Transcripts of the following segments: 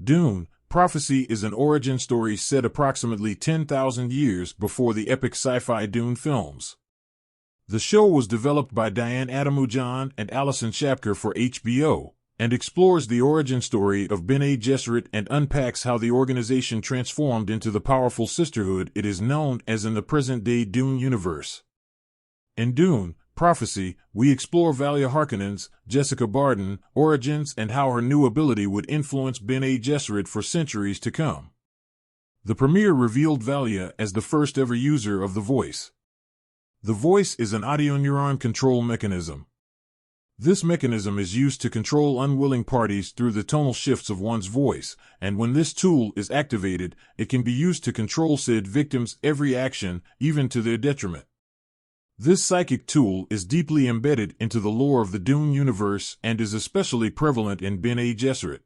Dune, Prophecy is an origin story set approximately 10,000 years before the epic sci-fi Dune films. The show was developed by Diane Adamujan and Alison Shapker for HBO, and explores the origin story of Bene Gesserit and unpacks how the organization transformed into the powerful sisterhood it is known as in the present-day Dune universe. In Dune, Prophecy, we explore Valya Harkonnen's, Jessica Barden, origins and how her new ability would influence Bene Gesserit for centuries to come. The premiere revealed Valya as the first ever user of the Voice. The Voice is an audio-neuron control mechanism. This mechanism is used to control unwilling parties through the tonal shifts of one's voice, and when this tool is activated, it can be used to control said victims' every action, even to their detriment. This psychic tool is deeply embedded into the lore of the Dune universe and is especially prevalent in Bene Gesserit.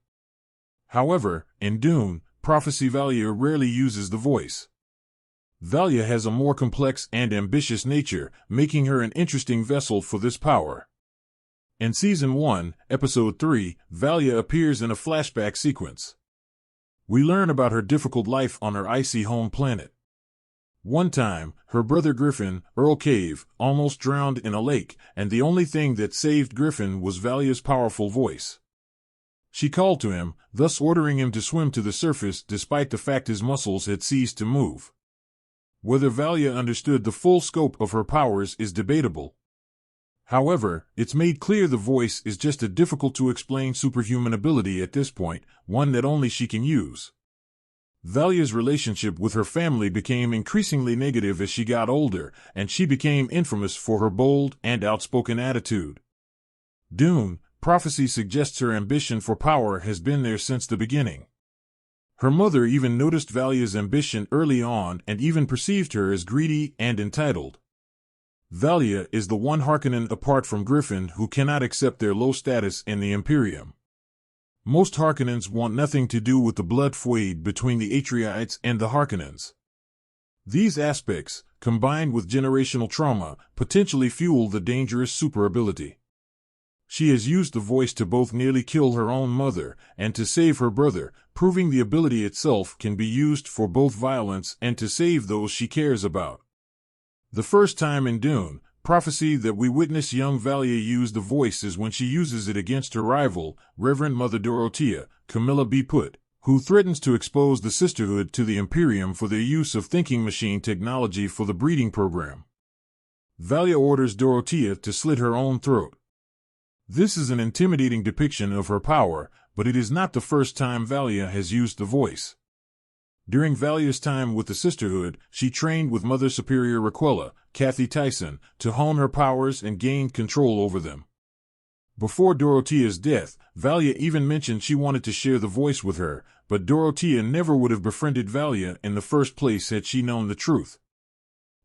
However, in Dune, Prophecy Valya rarely uses the Voice. Valya has a more complex and ambitious nature, making her an interesting vessel for this power. In Season 1, Episode 3, Valya appears in a flashback sequence. We learn about her difficult life on her icy home planet. One time, her brother Griffin, Earl Cave, almost drowned in a lake, and the only thing that saved Griffin was Valya's powerful voice. She called to him, thus ordering him to swim to the surface despite the fact his muscles had ceased to move. Whether Valya understood the full scope of her powers is debatable. However, it's made clear the Voice is just a difficult-to-explain superhuman ability at this point, one that only she can use. Valya's relationship with her family became increasingly negative as she got older, and she became infamous for her bold and outspoken attitude. Dune, Prophecy suggests her ambition for power has been there since the beginning. Her mother even noticed Valya's ambition early on and even perceived her as greedy and entitled. Valya is the one Harkonnen apart from Griffin who cannot accept their low status in the Imperium. Most Harkonnens want nothing to do with the blood feud between the Atreides and the Harkonnens. These aspects, combined with generational trauma, potentially fuel the dangerous super ability. She has used the Voice to both nearly kill her own mother and to save her brother, proving the ability itself can be used for both violence and to save those she cares about. The first time in Dune, Prophecy that we witness young Valya use the Voice is when she uses it against her rival, Reverend Mother Dorothea, Camilla B. Putt, who threatens to expose the sisterhood to the Imperium for their use of thinking machine technology for the breeding program. Valya orders Dorothea to slit her own throat. This is an intimidating depiction of her power, but it is not the first time Valya has used the Voice. During Valya's time with the Sisterhood, she trained with Mother Superior Raquella, Kathy Tyson, to hone her powers and gain control over them. Before Dorothea's death, Valya even mentioned she wanted to share the Voice with her, but Dorothea never would have befriended Valya in the first place had she known the truth.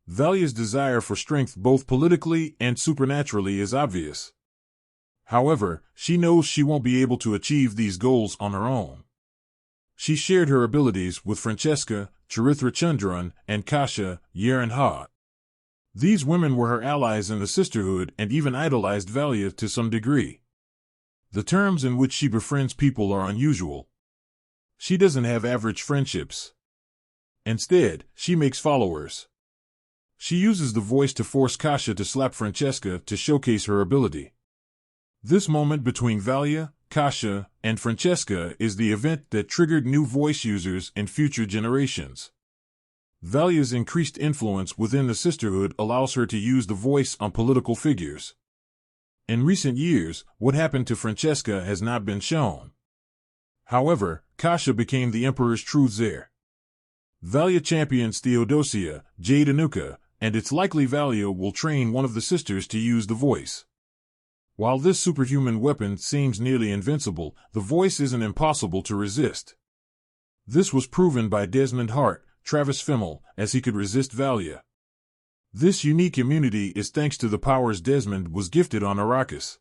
Valya's desire for strength both politically and supernaturally is obvious. However, she knows she won't be able to achieve these goals on her own. She shared her abilities with Francesca, Charithra Chandran, and Kasha, Yaren Ha. These women were her allies in the Sisterhood and even idolized Valya to some degree. The terms in which she befriends people are unusual. She doesn't have average friendships. Instead, she makes followers. She uses the Voice to force Kasha to slap Francesca to showcase her ability. This moment between Valya, Kasha, and Francesca is the event that triggered new Voice users in future generations. Valya's increased influence within the Sisterhood allows her to use the Voice on political figures. In recent years, what happened to Francesca has not been shown. However, Kasha became the Emperor's truth heir. Valya champions Theodosia, Jade Anuka, and it's likely Valya will train one of the sisters to use the Voice. While this superhuman weapon seems nearly invincible, the Voice isn't impossible to resist. This was proven by Desmond Hart, Travis Fimmel, as he could resist Valya. This unique immunity is thanks to the powers Desmond was gifted on Arrakis.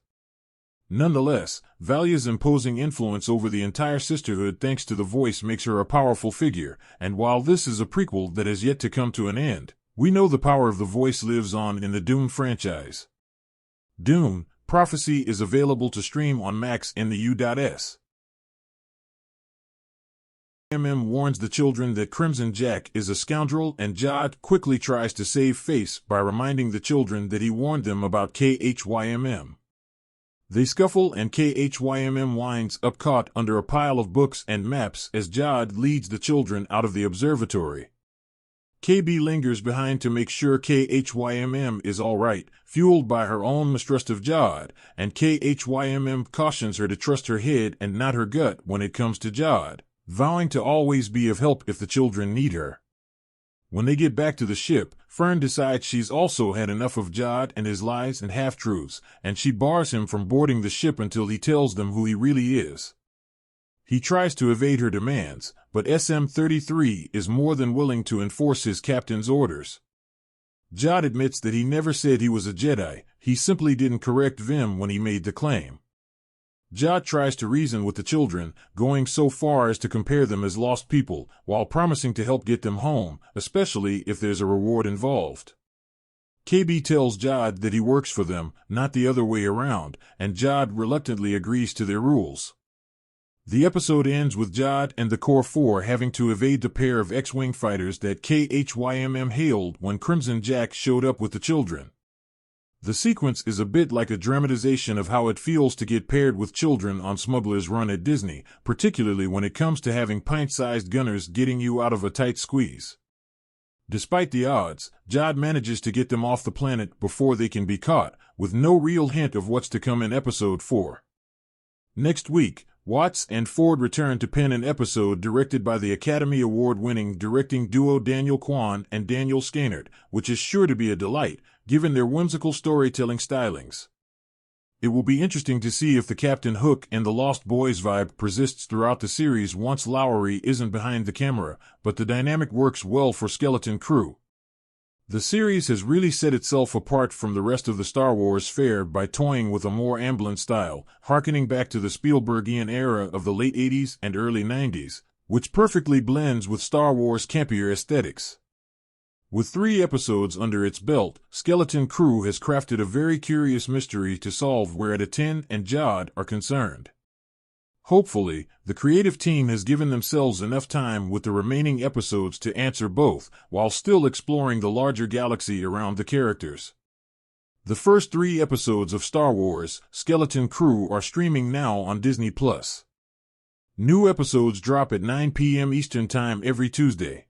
Nonetheless, Valya's imposing influence over the entire Sisterhood thanks to the Voice makes her a powerful figure, and while this is a prequel that has yet to come to an end, we know the power of the Voice lives on in the Dune franchise. Dune, Prophecy is available to stream on Max in the U.S. warns the children that Crimson Jack is a scoundrel, and Jod quickly tries to save face by reminding the children that he warned them about KHYMM. They scuffle and KHYMM winds up caught under a pile of books and maps as Jod leads the children out of the observatory. KB lingers behind to make sure KHYMM is all right, fueled by her own mistrust of Jod, and KHYMM cautions her to trust her head and not her gut when it comes to Jod, vowing to always be of help if the children need her. When they get back to the ship, Fern decides she's also had enough of Jod and his lies and half-truths, and she bars him from boarding the ship until he tells them who he really is. He tries to evade her demands, but SM-33 is more than willing to enforce his captain's orders. Jod admits that he never said he was a Jedi, he simply didn't correct Vim when he made the claim. Jod tries to reason with the children, going so far as to compare them as lost people, while promising to help get them home, especially if there's a reward involved. KB tells Jod that he works for them, not the other way around, and Jod reluctantly agrees to their rules. The episode ends with Jod and the Core 4 having to evade the pair of X-Wing fighters that KHYMM hailed when Crimson Jack showed up with the children. The sequence is a bit like a dramatization of how it feels to get paired with children on Smuggler's Run at Disney, particularly when it comes to having pint-sized gunners getting you out of a tight squeeze. Despite the odds, Jod manages to get them off the planet before they can be caught, with no real hint of what's to come in Episode 4. Next week, Watts and Ford return to pen an episode directed by the Academy Award-winning directing duo Daniel Kwan and Daniel Skynyrd, which is sure to be a delight, given their whimsical storytelling stylings. It will be interesting to see if the Captain Hook and the Lost Boys vibe persists throughout the series once Lowery isn't behind the camera, but the dynamic works well for Skeleton Crew. The series has really set itself apart from the rest of the Star Wars fare by toying with a more Amblin style, harkening back to the Spielbergian era of the late 80s and early 90s, which perfectly blends with Star Wars' campier aesthetics. With 3 episodes under its belt, Skeleton Crew has crafted a very curious mystery to solve where Aten and Jod are concerned. Hopefully, the creative team has given themselves enough time with the remaining episodes to answer both, while still exploring the larger galaxy around the characters. The first 3 episodes of Star Wars, Skeleton Crew are streaming now on Disney+. New episodes drop at 9 p.m. Eastern Time every Tuesday.